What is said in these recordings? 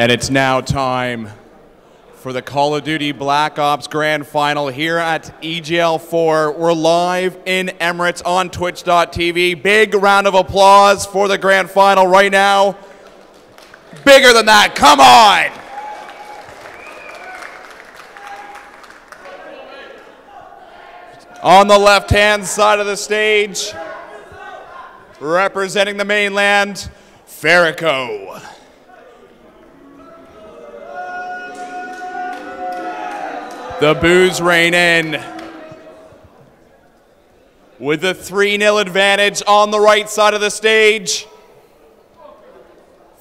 And it's now time for the Call of Duty Black Ops Grand Final here at EGL 4. We're live in Emirates on Twitch.tv. Big round of applause for the Grand Final right now. Bigger than that, come on! On the left-hand side of the stage, representing the mainland, Fariko. The boos reign in with a 3-0 advantage on the right side of the stage.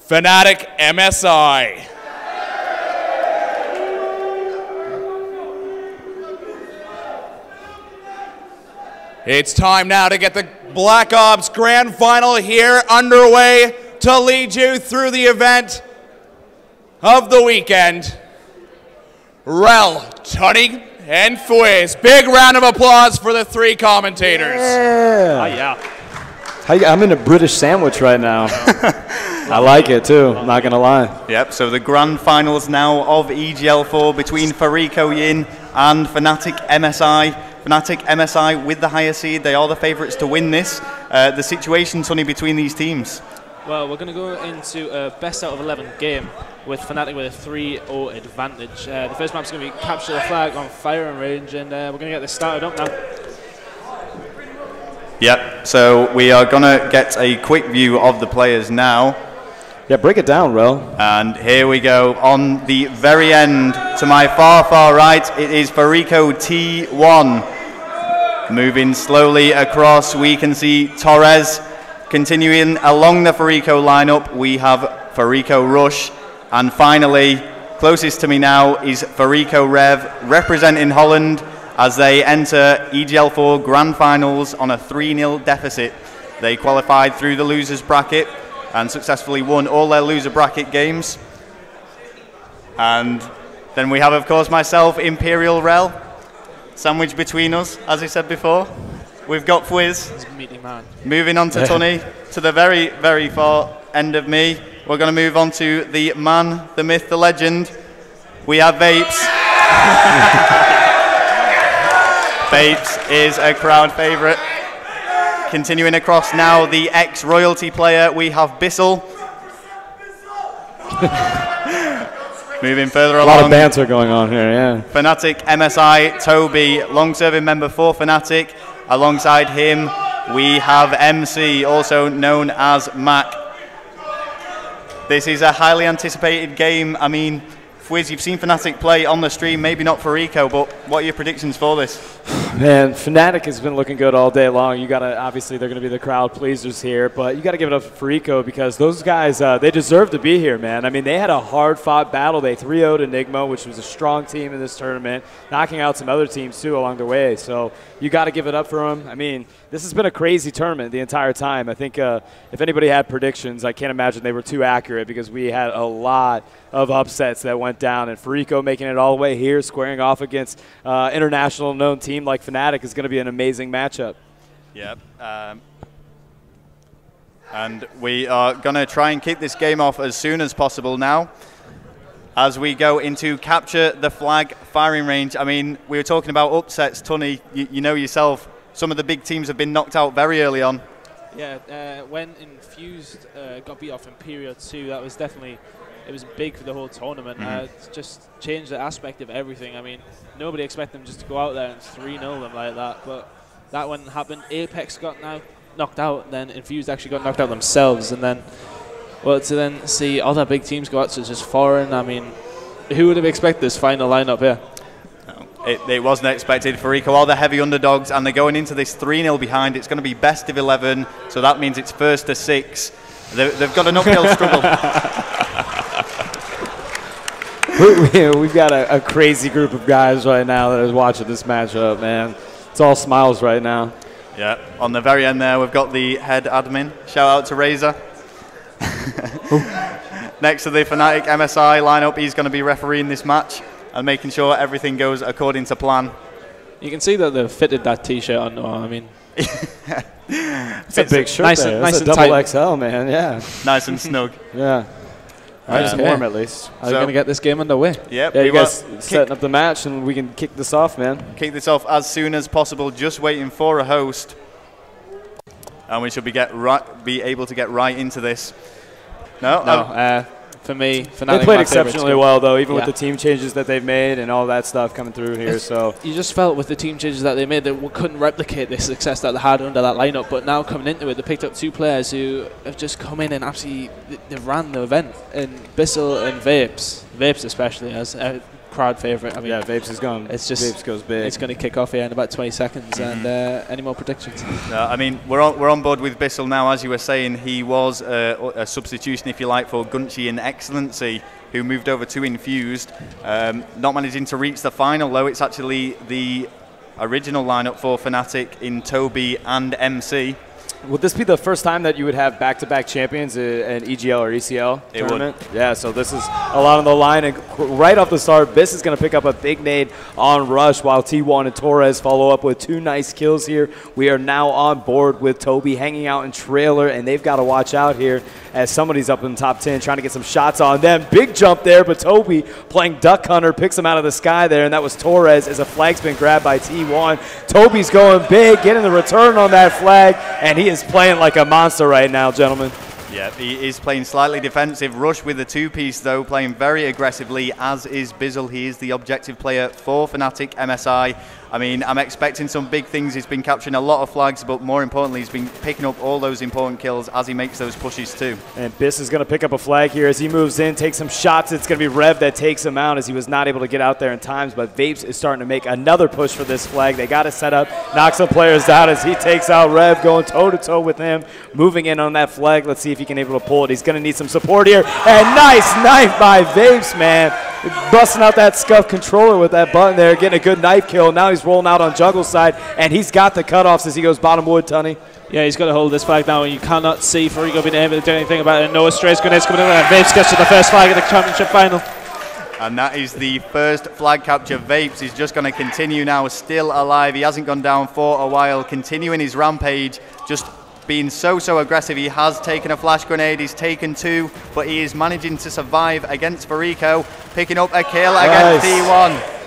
Fnatic MSI. It's time now to get the Black Ops Grand Final here underway to lead you through the event of the weekend. Rel, Tunney, and Fwiz. Big round of applause for the three commentators. Yeah. Oh, yeah. I'm in a British sandwich right now. I like it too, I'm not going to lie. Yep, so the grand finals now of EGL 4 between Fariko Yin and Fnatic MSI. Fnatic MSI with the higher seed, they are the favourites to win this. The situation, Sonny, between these teams? Well, we're going to go into a best out of 11 game with Fnatic with a 3-0 advantage. The first map's going to be capture the flag on firing range, and we're going to get this started up now. Yep, so we are going to get a quick view of the players now. Yeah, break it down, Rel. And here we go. On the very end, to my far, far right, it is Fariko T1. Moving slowly across, we can see Torres. Continuing along the Fariko lineup, we have Fariko Rush. And finally, closest to me now is Fariko Rev, representing Holland as they enter EGL 4 Grand Finals on a 3-0 deficit. They qualified through the losers bracket and successfully won all their loser bracket games. And then we have, of course, myself, Imperial Rel, sandwiched between us, as I said before. We've got Fwiz. Moving on to Tunney, to the very, very far end of me. We're going to move on to the man, the myth, the legend. We have Vapes. Vapes is a crowd favourite. Continuing across now, the ex-royalty player, we have Bissell. Moving further along. A lot of banter going on here, yeah. Fnatic MSI, Toby, long-serving member for Fnatic. Alongside him, we have MC, also known as Mac. This is a highly anticipated game. I mean, Fwiz, you've seen Fnatic play on the stream, maybe not Fariko, but what are your predictions for this? Man, Fnatic has been looking good all day long. You gotta, obviously, they're going to be the crowd pleasers here, but you got to give it up for Fariko because those guys, they deserve to be here, man. I mean, they had a hard-fought battle. They 3-0'd Enigma, which was a strong team in this tournament, knocking out some other teams, too, along the way. So you got to give it up for them. I mean, this has been a crazy tournament the entire time. I think if anybody had predictions, I can't imagine they were too accurate because we had a lot of upsets that went down, and Fariko making it all the way here, squaring off against international known team like Fnatic is going to be an amazing matchup. Yep. And we are going to try and kick this game off as soon as possible now as we go into capture the flag firing range. I mean, we were talking about upsets, Tunney. You know yourself, some of the big teams have been knocked out very early on. Yeah, when Infused got beat off Imperial 2, that was definitely... It was big for the whole tournament. It's just changed the aspect of everything. I mean, nobody expected them just to go out there and 3-0 them like that. But that wouldn't happen. Apex got knocked out, then Infused actually got knocked out themselves. And then, well, to then see other big teams go out, such as Foreign, I mean, who would have expected this final lineup here? No, it wasn't expected. Fariko are the heavy underdogs, and they're going into this 3-0 behind. It's going to be best of 11, so that means it's first to 6. They've got an uphill struggle. We've got a crazy group of guys right now that is watching this matchup, man. It's all smiles right now. Yeah, on the very end there, we've got the head admin. Shout out to Razor. Next to the Fnatic MSI lineup, he's going to be refereeing this match and making sure everything goes according to plan. You can see that they've fitted that T-shirt on. I mean, it's a big shirt. Nice there. Nice That's and a double tight. XL, man. Yeah. Nice and snug. Yeah. Nice and warm at least. Are you going to get this game underway? Yep. Yeah, you guys setting up the match, and we can kick this off, man. Kick this off as soon as possible. Just waiting for a host, and we should be able to get right into this. No. For me, they played exceptionally well, though, even with the team changes that they've made and all that stuff coming through here. So you just felt with the team changes that they made that we couldn't replicate the success that they had under that lineup. But now coming into it, they picked up 2 players who have just come in and absolutely they ran the event. And Bissell and Vapes especially as a crowd favorite. I mean, yeah, Vapes is gone. It's just Vapes goes big. It's going to kick off here in about 20 seconds. And any more predictions? I mean, we're on board with Bissell now. As you were saying, he was a substitution, if you like, for Gunchy and Excellency, who moved over to Infused. Not managing to reach the final, though. It's actually the original lineup for Fnatic in Toby and MC. Would this be the first time that you would have back-to-back champions in EGL or ECL tournament? Would. Yeah, so this is a lot on the line. And right off the start, Biss is going to pick up a big nade on Rush while T1 and Torres follow up with 2 nice kills here. We are now on board with Toby hanging out in trailer, and they've got to watch out here as somebody's up in the top 10 trying to get some shots on them. Big jump there, but Toby playing Duck Hunter picks him out of the sky there, and that was Torres as a flag's been grabbed by T1. Toby's going big, getting the return on that flag, and he is playing like a monster right now, gentlemen. Yeah, he is playing slightly defensive. Rush with the 2-piece, though, playing very aggressively, as is Bizzle. He is the objective player for Fnatic MSI. I mean, I'm expecting some big things. He's been capturing a lot of flags, but more importantly, he's been picking up all those important kills as he makes those pushes too. And Biss is going to pick up a flag here as he moves in, takes some shots. It's going to be Rev that takes him out as he was not able to get out there in times, but Vapes is starting to make another push for this flag. They got it set up, knocks some players out as he takes out Rev, going toe-to-toe with him, moving in on that flag. Let's see if he can able to pull it. He's going to need some support here. And nice knife by Vapes, man. Busting out that scuff controller with that button there, getting a good knife kill. Now he's rolling out on jungle side, and he's got the cutoffs as he goes bottom wood, Tunny. Yeah, he's got to hold this flag down. You cannot see Fariko being able to do anything about it. No Strays grenades coming in, and Vapes gets to the first flag of the championship final. And that is the first flag capture. Vapes is just going to continue now, still alive. He hasn't gone down for a while, continuing his rampage, just being so aggressive. He has taken a flash grenade, he's taken 2, but he is managing to survive against Fariko, picking up a kill against T1.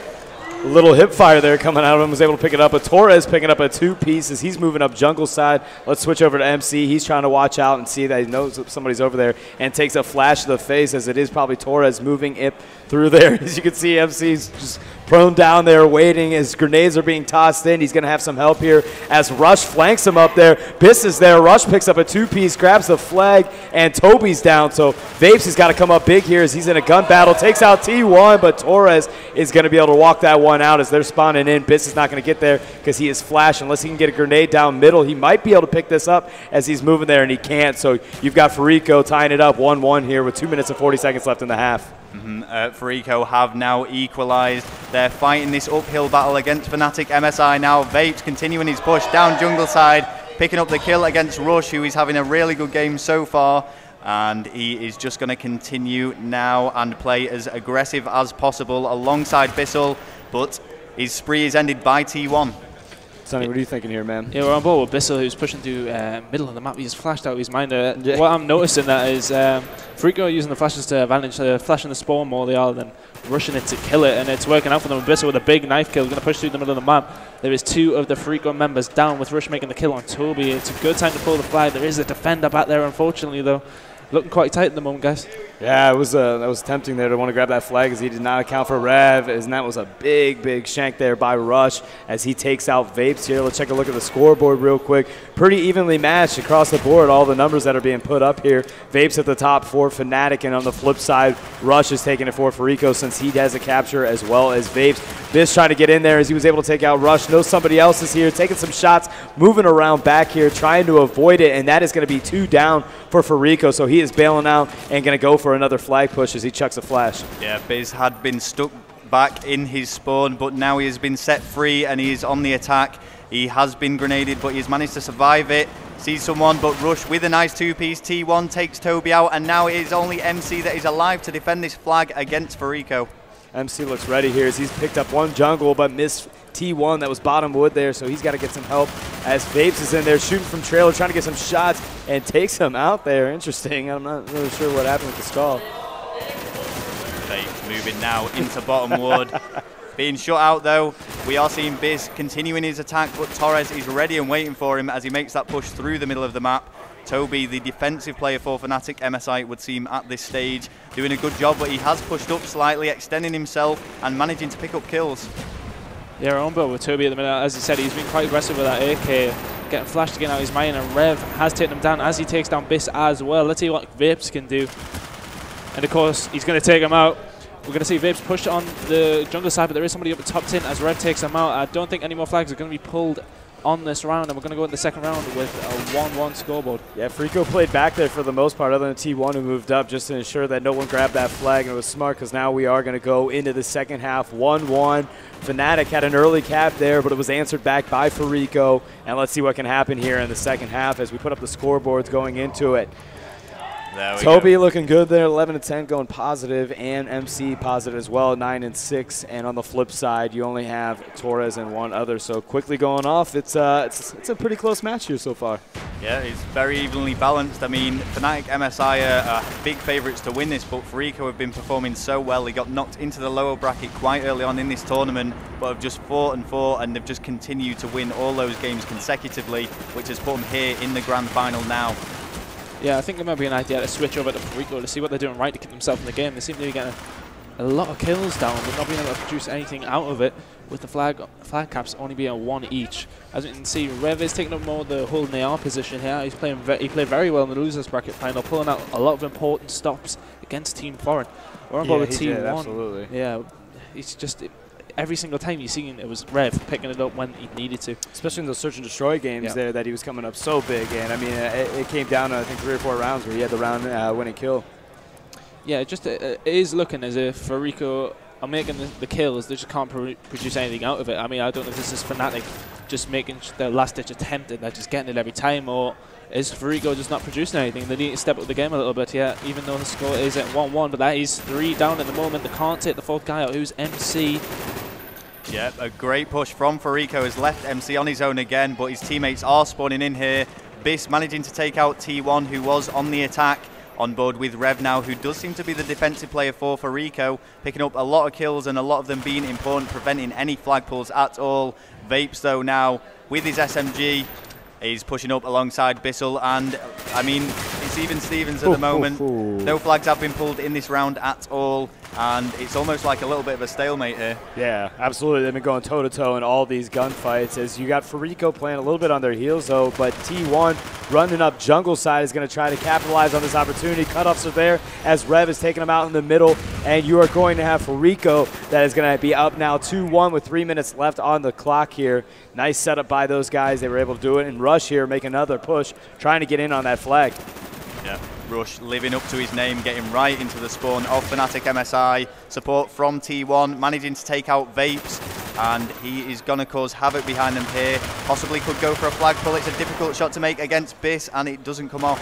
A little hip fire there coming out of him, was able to pick it up. But Torres picking up a 2-piece as he's moving up jungle side. Let's switch over to MC. He's trying to watch out and see that he knows somebody's over there and takes a flash to the face as it is probably Torres moving it through there. As you can see, MC's just prone down there waiting as grenades are being tossed in. He's going to have some help here as Rush flanks him up there. Biss is there. Rush picks up a 2-piece, grabs the flag, and Toby's down. So Vapes has got to come up big here as he's in a gun battle. Takes out T1, but Torres is going to be able to walk that one out as they're spawning in. Biss is not going to get there because he is flash. Unless he can get a grenade down middle, he might be able to pick this up as he's moving there, and he can't. So you've got Fariko tying it up 1-1 here with 2 minutes and 40 seconds left in the half. Fariko have now equalized. They're fighting this uphill battle against Fnatic MSI now. Vapes continuing his push down jungle side, picking up the kill against Rush, who is having a really good game so far. And he is just going to continue now and play as aggressive as possible alongside Bissell, but his spree is ended by T1. Sonny, what are you thinking here, man? Yeah, we're on board with Bissell, who's pushing through middle of the map. He's flashed out of his mind. What I'm noticing that is Fariko using the flashes to advantage, flashing the spawn more they are than rushing it to kill it, and it's working out for them. Bissell with a big knife kill, going to push through the middle of the map. There is 2 of the Fariko members down with Rush making the kill on Toby. It's a good time to pull the flag. There is a defender back there, unfortunately, though. Looking quite tight at the moment, guys. Yeah, it was that was tempting there to want to grab that flag as he did not account for Rev, and that was a big shank there by Rush as he takes out Vapes here. Let's take a look at the scoreboard real quick. Pretty evenly matched across the board, all the numbers that are being put up here. Vapes at the top for Fnatic, and on the flip side, Rush is taking it for Fariko since he has a capture as well as Vapes. Biss trying to get in there as he was able to take out Rush. Knows somebody else is here, taking some shots, moving around back here, trying to avoid it, and that is going to be 2 down for Fariko, so he is bailing out and going to go for another flag push as he chucks a flash. Yeah, Biz had been stuck back in his spawn, but now he has been set free and he is on the attack. He has been grenaded, but he's managed to survive it. Sees someone, but Rush with a nice 2-piece. T1 takes Toby out, and now it is only MC that is alive to defend this flag against Fariko. MC looks ready here as he's picked up 1 jungle, but missed T1 that was bottom wood there, so he's got to get some help as Vapes is in there shooting from trailer, trying to get some shots, and takes him out there. Interesting. I'm not really sure what happened with the stall. Vapes moving now into bottom wood. Being shut out though, we are seeing Biz continuing his attack, but Torres is ready and waiting for him as he makes that push through the middle of the map. Toby, the defensive player for Fnatic MSI, it would seem at this stage, doing a good job, but he has pushed up slightly, extending himself and managing to pick up kills. Yeah, we're on board with Toby at the minute. As he said, he's been quite aggressive with that AK, getting flashed again out of his mind, and Rev has taken him down as he takes down Biss as well. Let's see what Vapes can do. And of course, he's going to take him out. We're going to see Vapes push on the jungle side, but there is somebody up the top 10 as Rev takes him out. I don't think any more flags are going to be pulled on this round, and we're going to go in the second round with a 1-1 scoreboard. Yeah, Fariko played back there for the most part, other than T1 who moved up just to ensure that no one grabbed that flag, and it was smart because now we are going to go into the second half 1-1. Fnatic had an early cap there, but it was answered back by Fariko, and let's see what can happen here in the second half as we put up the scoreboards going into it. Toby looking good there, 11-10 going positive, and MC positive as well, 9-6. And on the flip side, you only have Torres and one other. So quickly going off, it's a pretty close match here so far. Yeah, it's very evenly balanced. I mean, Fnatic MSI are big favourites to win this, but Fariko have been performing so well. He got knocked into the lower bracket quite early on in this tournament, but have just fought, and they've just continued to win all those games consecutively, which has put them here in the grand final now. Yeah, I think there might be an idea to switch over to Fariko to see what they're doing right to keep themselves in the game. They seem to be getting a lot of kills down, but not being able to produce anything out of it, with the flag caps only being a 1 each. As you can see, Rev is taking up more of the holding AR position here. He played very well in the losers bracket final, pulling out a lot of important stops against Team Foreign. We're on board with Team 1. Absolutely. Yeah, it's just every single time you've seen it was Rev picking it up when he needed to. Especially in those search and destroy games there that he was coming up so big. And I mean, it came down to I think 3 or 4 rounds where he had the round winning kill. Yeah, it is looking as if Fariko are making the kills. They just can't produce anything out of it. I mean, I don't know if this is Fnatic just making their last-ditch attempt and they're just getting it every time, or is Fariko just not producing anything? They need to step up the game a little bit, yeah, even though the score is at 1-1, but that is 3 down at the moment. They can't take the 4th guy out, who's MC. Yeah, a great push from Fariko has left MC on his own again, but his teammates are spawning in here. Biss managing to take out T1, who was on the attack. On board with Rev now, who does seem to be the defensive player for Fariko, picking up a lot of kills and a lot of them being important, preventing any flag pulls at all. Vapes, though, now with his SMG, he's pushing up alongside Bissell, and I mean, it's even Stevens at the moment. No flags have been pulled in this round at all, and it's almost like a little bit of a stalemate here. Yeah, absolutely. They've been going toe-to-toe in all these gunfights, as you got Fariko playing a little bit on their heels, though, but T1 running up jungle side is going to try to capitalize on this opportunity. Cutoffs are there as Rev is taking them out in the middle, and you are going to have Fariko that is going to be up now 2-1 with 3 minutes left on the clock here. Nice setup by those guys. They were able to do it, and Rush here make another push, trying to get in on that flag. Yeah, Rush living up to his name, getting right into the spawn of Fnatic MSI. Support from T1, managing to take out Vapes, and he is going to cause havoc behind them here. Possibly could go for a flag pull. It's a difficult shot to make against Biss, and it doesn't come off.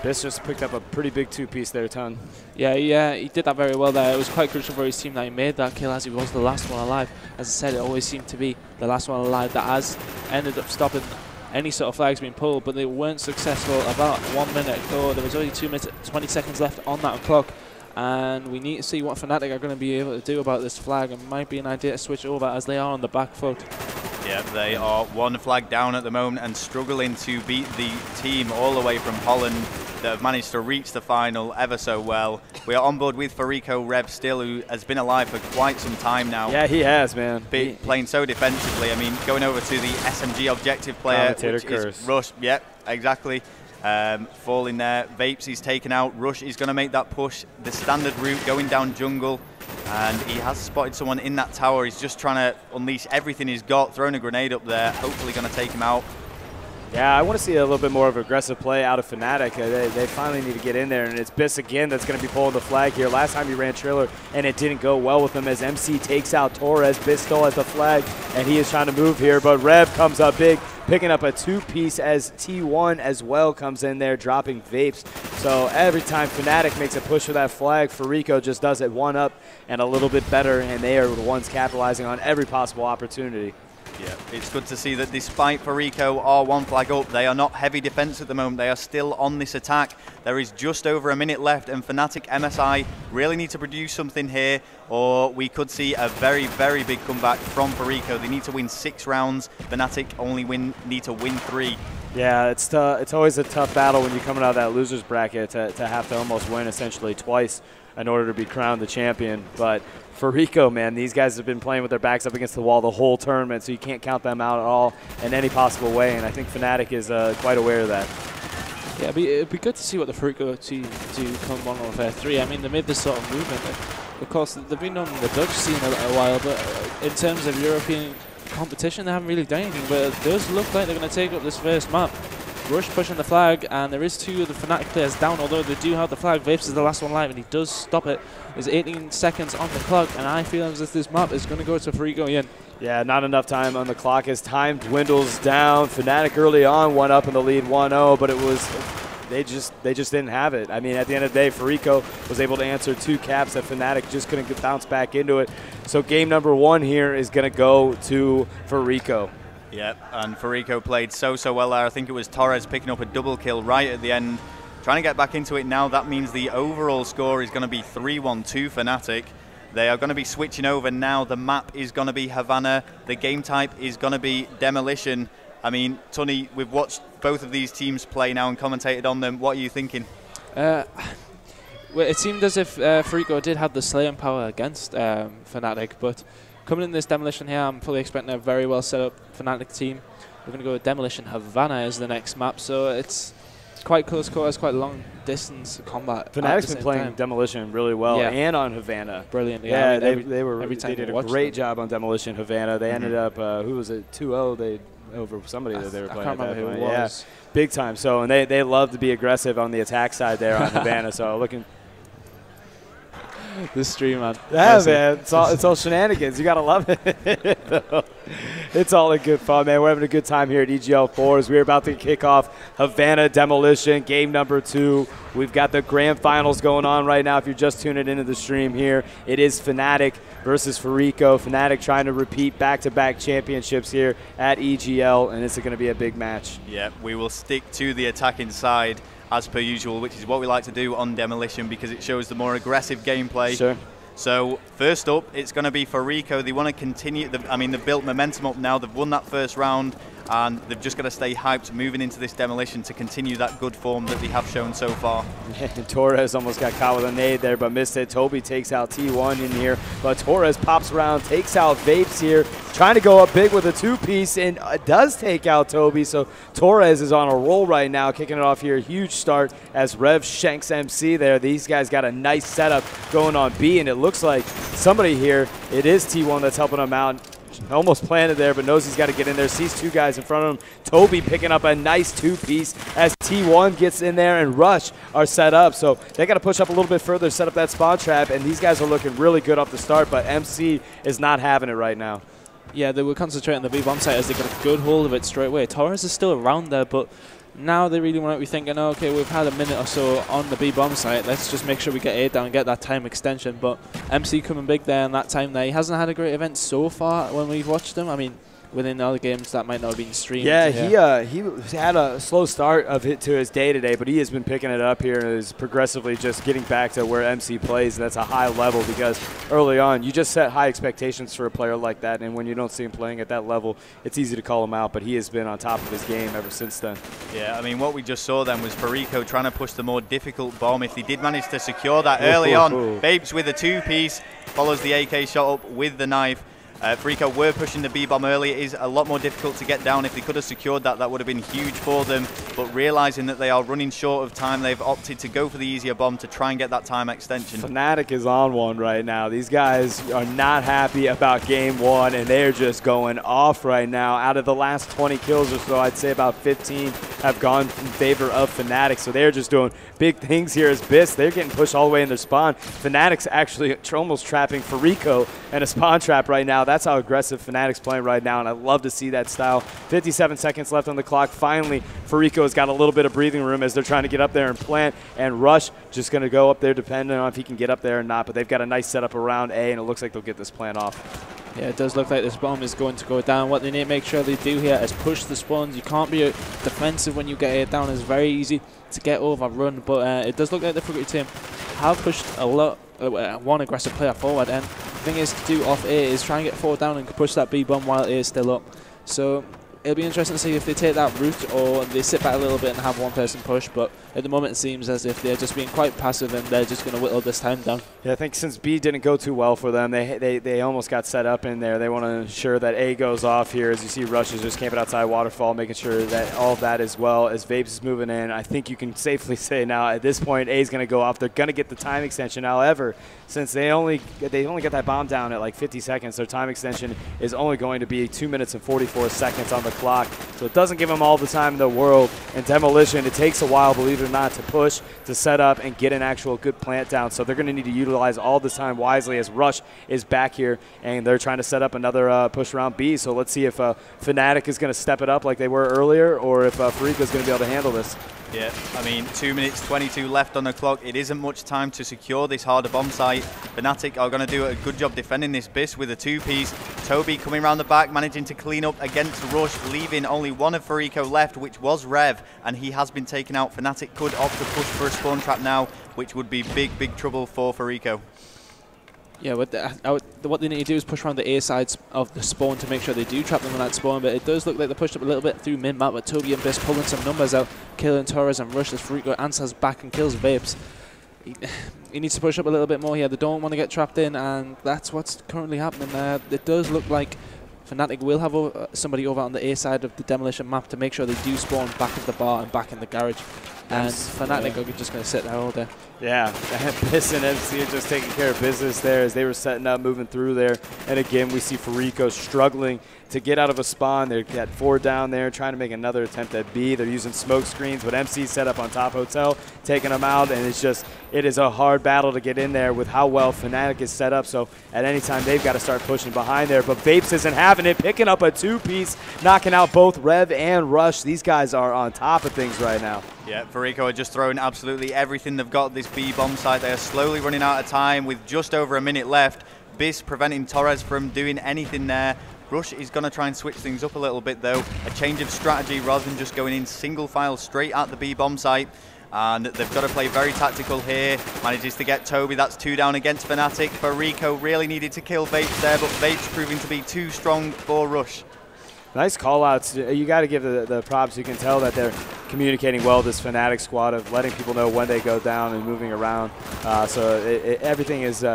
Biss just picked up a pretty big 2-piece there, Ton. Yeah, he did that very well there. It was quite crucial for his team that he made that kill, as he was the last one alive. As I said, it always seemed to be the last one alive that has ended up stopping any sort of flags being pulled, but they weren't successful. About 1 minute ago, there was only 2 minutes, 20 seconds left on that clock, and we need to see what Fnatic are going to be able to do about this flag. It might be an idea to switch over, as they are on the back foot. Yeah, they are 1 flag down at the moment and struggling to beat the team all the way from Holland that have managed to reach the final ever so well. We are on board with Fariko Rev still, who has been alive for quite some time now. Yeah, he has, man. Playing so defensively. I mean, going over to the SMG objective player, which is Rush. Yep, exactly. Falling there. Vapes he's taken out. Rush is going to make that push, the standard route, going down jungle. And he has spotted someone in that tower. He's just trying to unleash everything he's got, throwing a grenade up there, hopefully going to take him out. Yeah, I want to see a little bit more of aggressive play out of Fnatic. They finally need to get in there, and it's Biss again that's going to be pulling the flag here. Last time he ran trailer, and it didn't go well with him as MC takes out Torres. Biss still has the flag, and he is trying to move here, but Rev comes up big, picking up a 2-piece as T1 as well comes in there, dropping Vapes. So every time Fnatic makes a push for that flag, Fariko just does it 1-up and a little bit better, and they are the ones capitalizing on every possible opportunity. Yeah, it's good to see that despite Fariko are one flag up, they are not heavy defense at the moment. They are still on this attack. There is just over a minute left, and Fnatic MSI really need to produce something here, or we could see a very, very big comeback from Fariko. They need to win 6 rounds. Fnatic only need to win 3. Yeah, it's always a tough battle when you're coming out of that loser's bracket to have to almost win essentially twice in order to be crowned the champion. But Fariko, man, these guys have been playing with their backs up against the wall the whole tournament, so you can't count them out at all in any possible way, and I think Fnatic is quite aware of that. Yeah, it'd be good to see what the Fariko team do come on with 3. I mean, they made this sort of movement. Of course, they've been on the Dutch scene a while, but in terms of European competition, they haven't really done anything, but it does look like they're going to take up this first map. Rush pushing the flag, and there is 2 of the Fnatic players down, although they do have the flag. Vapes is the last one live, and he does stop it. There's 18 seconds on the clock, and I feel as if this map is going to go to Fariko again. Yeah, not enough time on the clock as time dwindles down. Fnatic early on went up in the lead 1-0, but it was they just didn't have it. I mean, at the end of the day, Fariko was able to answer 2 caps that Fnatic just couldn't bounce back into it. So game number 1 here is going to go to Fariko. Yep, and Fariko played so well there. I think it was Torres picking up a double kill right at the end. Trying to get back into it now. That means the overall score is going to be 3-1 to Fnatic. They are going to be switching over now. The map is going to be Havana. The game type is going to be Demolition. I mean, Tony, we've watched both of these teams play now and commentated on them. What are you thinking? Well, it seemed as if Fariko did have the slaying power against Fnatic, but coming in this Demolition here, I'm fully expecting a very well set up Fnatic team. We're going to go with Demolition Havana as the next map, so it's quite close quarters, quite long distance combat. Fnatic's been playing Demolition really well, and on Havana. Brilliant. Yeah, they did a great job on Demolition Havana. They ended up, who was it, 2-0 over somebody that they were playing. I can't remember who it was. Yeah, big time. So, and they love to be aggressive on the attack side there on Havana. So looking. This stream, man. Yeah, man. It's all shenanigans. You got to love it. It's all in good fun, man. We're having a good time here at EGL 4 as we're about to kick off Havana Demolition, game number 2. We've got the grand finals going on right now. If you're just tuning into the stream here, it is Fnatic versus Fariko. Fnatic trying to repeat back-to-back championships here at EGL, and it's going to be a big match. Yeah, we will stick to the attacking side as per usual, which is what we like to do on Demolition because it shows the more aggressive gameplay. Sure. So first up, it's going to be Fariko. They want to continue. They've built momentum up now. They've won that first round, and they've just got to stay hyped moving into this Demolition to continue that good form that they have shown so far. Torres almost got caught with a nade there, but missed it. Toby takes out T1 in here, but Torres pops around, takes out Vapes here, trying to go up big with a 2-piece, and does take out Toby. So Torres is on a roll right now, kicking it off here. Huge start as Rev shanks MC there. These guys got a nice setup going on B, and it looks like somebody here, it is T1 that's helping them out. Almost planted there, but knows he's got to get in there. Sees 2 guys in front of him. Toby picking up a nice 2-piece as T1 gets in there, and Rush are set up. So they got to push up a little bit further, set up that spawn trap, and these guys are looking really good off the start, but MC is not having it right now. Yeah, they were concentrating on the B-bomb site as they got a good hold of it straight away. Torres is still around there, but now they really want to be thinking, okay, we've had a minute or so on the B-bomb site. Let's just make sure we get A down and get that time extension. But MC coming big there in that time there. He hasn't had a great event so far when we've watched him. I mean, within other games that might not have been streamed. Yeah, he had a slow start of it to his day today, but he has been picking it up here and is progressively just getting back to where MC plays, and that's a high level because early on you just set high expectations for a player like that, and when you don't see him playing at that level, it's easy to call him out, but he has been on top of his game ever since then. Yeah, I mean, what we just saw then was Fariko trying to push the more difficult bomb. If they did manage to secure that early on, Vapes with a 2-piece, follows the AK shot up with the knife. Fariko were pushing the B-bomb early. It is a lot more difficult to get down. If they could have secured that, that would have been huge for them. But realizing that they are running short of time, they've opted to go for the easier bomb to try and get that time extension. Fnatic is on one right now. These guys are not happy about game 1, and they're just going off right now. Out of the last 20 kills or so, I'd say about 15 have gone in favor of Fnatic. So they're just doing big things here as Biss. They're getting pushed all the way in their spawn. Fnatic's actually almost trapping Fariko in a spawn trap right now. That's how aggressive Fnatic's playing right now, and I love to see that style. 57 seconds left on the clock. Finally, Fariko has got a little bit of breathing room as they're trying to get up there and plant, and Rush just going to go up there depending on if he can get up there or not, but they've got a nice setup around A, and it looks like they'll get this plant off. Yeah, it does look like this bomb is going to go down. What they need to make sure they do here is push the spawns. You can't be defensive when you get it down. It's very easy to get overrun, but it does look like the Fariko team have pushed a lot, one aggressive player forward, and the thing is to do off A is try and get forward down and push that B bomb while A is still up. So it'll be interesting to see if they take that route or they sit back a little bit and have one person push, but at the moment it seems as if they're just being quite passive and they're just going to whittle this time down. Yeah, I think since B didn't go too well for them, they almost got set up in there. They want to ensure that A goes off here. As you see, Rush is just camping outside Waterfall, making sure that all of that as well. As Vapes is moving in, I think you can safely say now at this point A is going to go off. They're going to get the time extension. However, since they only get that bomb down at like 50 seconds, their time extension is only going to be 2 minutes and 44 seconds on the clock. So it doesn't give them all the time in the world. And Demolition, it takes a while, believe it or not, to push, to set up, and get an actual good plant down. So they're going to need to utilize all this time wisely as Rush is back here, and they're trying to set up another push around B. So let's see if Fnatic is going to step it up like they were earlier, or if Fariko is going to be able to handle this. Yeah, I mean, 2 minutes 22 left on the clock. It isn't much time to secure this harder bomb site. Fnatic are going to do a good job defending this BIS with a two-piece. Toby coming around the back, managing to clean up against Rush, leaving only one of Fariko left, which was Rev, and he has been taken out. Fnatic could opt to push for a spawn trap now, which would be big, big trouble for Fariko. Yeah, what they need to do is push around the A sides of the spawn to make sure they do trap them on that spawn, but it does look like they pushed up a little bit through mid-map, but Toby and BIS pulling some numbers out, killing Torres and Rush as Fariko answers back and kills Vapes. He needs to push up a little bit more here. They don't want to get trapped in, and that's what's currently happening. It does look like Fnatic will have somebody over on the A side of the Demolition map to make sure they do spawn back of the bar and back in the garage. And Fnatic are just going to sit there all day. Yeah, BIS and MC are just taking care of business there as they were setting up, moving through there. And again, we see Fariko struggling to get out of a spawn. They've got 4 down there, trying to make another attempt at B. They're using smoke screens, but MC set up on top hotel, taking them out. And it is a hard battle to get in there with how well Fnatic is set up. So at any time, they've got to start pushing behind there. But Vapes isn't having it, picking up a 2-piece, knocking out both Rev and Rush. These guys are on top of things right now. Yeah, Fariko are just throwing absolutely everything they've got at this B bomb site. They are slowly running out of time with just over a minute left. BIS preventing Torres from doing anything there. Rush is going to try and switch things up a little bit though. A change of strategy rather than just going in single file straight at the B bomb site. And they've got to play very tactical here. Manages to get Toby. That's 2 down against Fnatic. Fariko really needed to kill Vapes there, but Vapes proving to be too strong for Rush. Nice call-outs. You got to give the props. You can tell that they're communicating well, this Fnatic squad, of letting people know when they go down and moving around. So everything is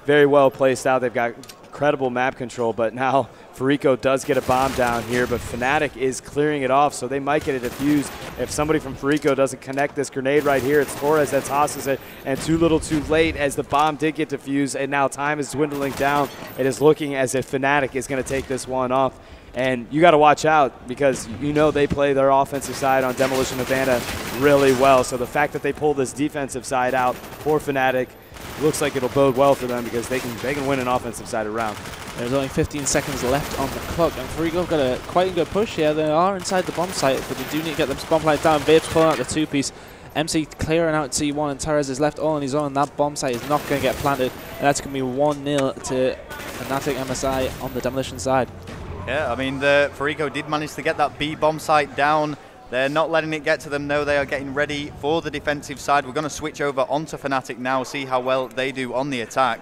very well placed out. They've got incredible map control, but now Fariko does get a bomb down here, but Fnatic is clearing it off, so they might get it defused. If somebody from Fariko doesn't connect this grenade right here, it's Torres that tosses it, and too little too late as the bomb did get defused, and now time is dwindling down. It is looking as if Fnatic is going to take this one off. And you got to watch out because you know they play their offensive side on Demolition Havana really well. So the fact that they pull this defensive side out for Fnatic looks like it'll bode well for them because they can win an offensive side round. There's only 15 seconds left on the clock, and Fariko have got a quite a good push here. They are inside the bomb site, but they do need to get them bomb light down. Vapes pulling out the 2-piece. MC clearing out C1, and Torres is left all on his own. That bomb site is not going to get planted, and that's going to be 1-0 to Fnatic MSI on the Demolition side. Yeah, I mean, the Fariko did manage to get that B bomb site down. They're not letting it get to them, though. They are getting ready for the defensive side. We're going to switch over onto Fnatic now, see how well they do on the attack.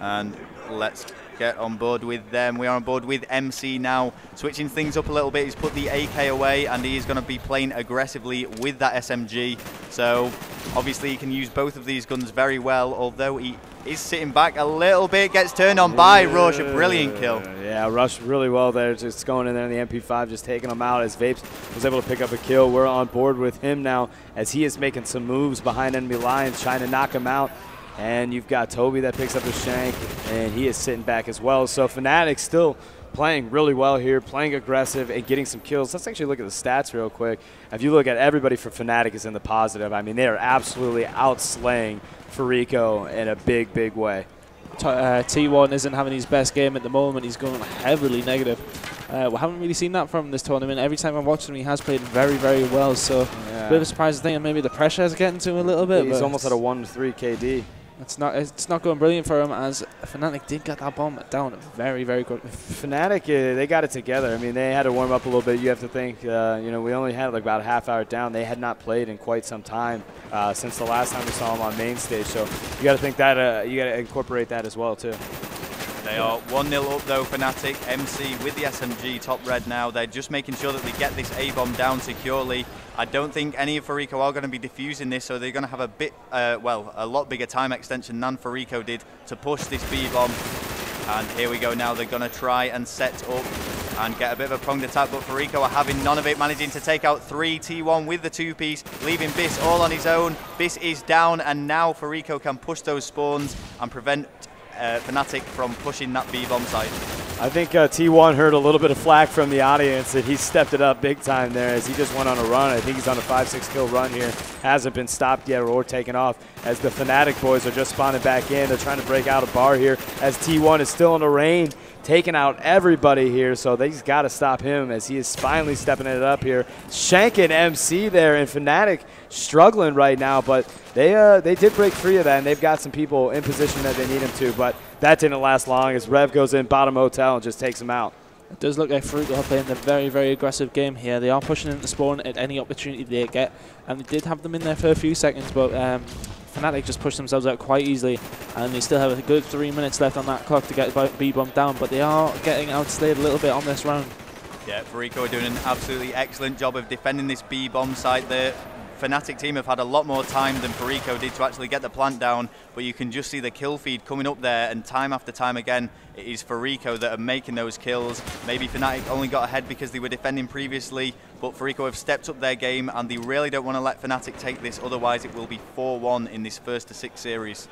And let's get on board with them. We are on board with MC now. Switching things up a little bit. He's put the AK away, and he is going to be playing aggressively with that SMG. So, obviously, he can use both of these guns very well, although he is sitting back a little bit, gets turned on by Rush. A brilliant kill. Yeah, Rush really well there, just going in there in the MP5, just taking him out as Vapes was able to pick up a kill. We're on board with him now as he is making some moves behind enemy lines, trying to knock him out. And you've got Toby that picks up the shank, and he is sitting back as well. So Fnatic still playing really well here, playing aggressive and getting some kills. Let's actually look at the stats real quick. If you look at everybody for Fnatic is in the positive. I mean, they are absolutely outslaying Fariko in a big, big way. T1 isn't having his best game at the moment. He's going heavily negative. We haven't really seen that from this tournament. Every time I've watched him, he has played very, very well. So, a bit of a surprise thing, and maybe the pressure is getting to him a little bit. He's almost at a 1-3 KD. It's not going brilliant for him, as Fnatic did get that bomb down very, very quickly. Fnatic, they got it together. I mean, they had to warm up a little bit. You have to think, we only had like about a half hour down. They had not played in quite some time since the last time we saw them on main stage. So you got to think that you got to incorporate that as well too. They are 1-0 up though, Fnatic. MC with the SMG top red now. They're just making sure that they get this A-bomb down securely. I don't think any of Fariko are going to be defusing this, so they're going to have a bit, a lot bigger time extension than Fariko did to push this B-bomb. And here we go now. They're going to try and set up and get a bit of a pronged attack, but Fariko are having none of it, managing to take out 3 T1 with the 2-piece, leaving Biss all on his own. Biss is down, and now Fariko can push those spawns and prevent Fnatic from pushing that B-bomb side. I think T1 heard a little bit of flack from the audience, and he stepped it up big time there as he just went on a run. I think he's on a 5-6 kill run here. Hasn't been stopped yet or taken off, as the Fnatic boys are just spawning back in. They're trying to break out a bar here as T1 is still in the rain, taking out everybody here. So they've got to stop him as he is finally stepping it up here. Shanking MC there, and Fnatic struggling right now, but they did break free of that, and they've got some people in position that they need him to, but that didn't last long as Rev goes in bottom hotel and just takes him out. It does look like Fariko are playing a very, very aggressive game here. They are pushing into spawn at any opportunity they get, and they did have them in there for a few seconds, but Fnatic just pushed themselves out quite easily, and they still have a good 3 minutes left on that clock to get B-bomb down, but they are getting outstayed a little bit on this round. Yeah, Fariko are doing an absolutely excellent job of defending this B-bomb site there. Fnatic team have had a lot more time than Fariko did to actually get the plant down, but you can just see the kill feed coming up there, and time after time again, it is Fariko that are making those kills. Maybe Fnatic only got ahead because they were defending previously, but Fariko have stepped up their game, and they really don't want to let Fnatic take this, otherwise it will be 4-1 in this 1-6 series.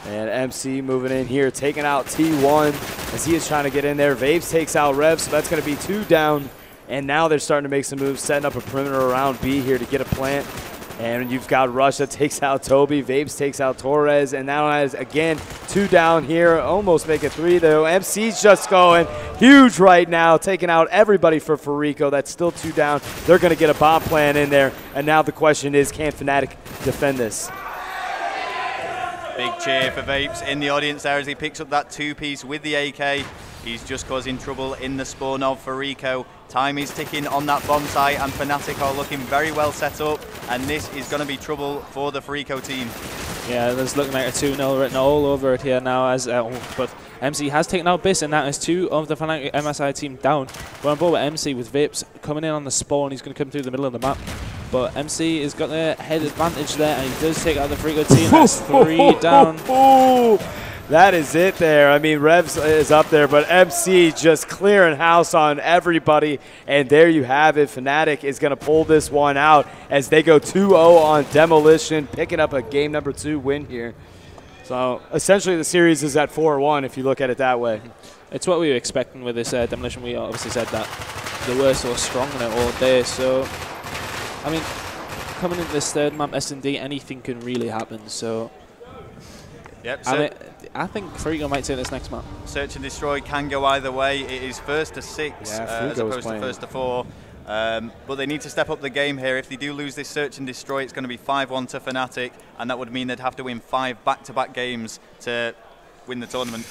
And MC moving in here, taking out T1 as he is trying to get in there. Vapes takes out Rev, so that's going to be 2 down. And now they're starting to make some moves, setting up a perimeter around B here to get a plant. And you've got Rush that takes out Toby. Vapes takes out Torres. And now has, again, 2 down here. Almost make it 3, though. MC's just going huge right now, taking out everybody for Fariko. That's still 2 down. They're going to get a bomb plan in there. And now the question is, can Fnatic defend this? Big cheer for Vapes in the audience there as he picks up that 2-piece with the AK. He's just causing trouble in the spawn of Fariko. Time is ticking on that bomb site, and Fnatic are looking very well set up, and this is going to be trouble for the Fariko team. Yeah, there's looking like a 2-0 written all over it here now, as but MC has taken out Biss, and that is 2 of the Fnatic MSI team down. We're on board with MC with Vapes coming in on the spawn. He's going to come through the middle of the map. But MC has got the head advantage there, and he does take out the Fariko team. That's 3 down. That is it there. I mean, Revs is up there, but MC just clearing house on everybody. And there you have it. Fnatic is going to pull this one out as they go 2-0 on Demolition, picking up a game number 2 win here. So essentially the series is at 4-1 if you look at it that way. It's what we were expecting with this Demolition. We obviously said that they were so strong in it all day. So, I mean, coming into this third map, S&D, anything can really happen. So, yep. I think Fariko might take this next map. Search and Destroy can go either way. It is 1-6 as opposed to 1-4. But they need to step up the game here. If they do lose this Search and Destroy, it's going to be 5-1 to Fnatic, and that would mean they'd have to win 5 back-to-back games to win the tournament.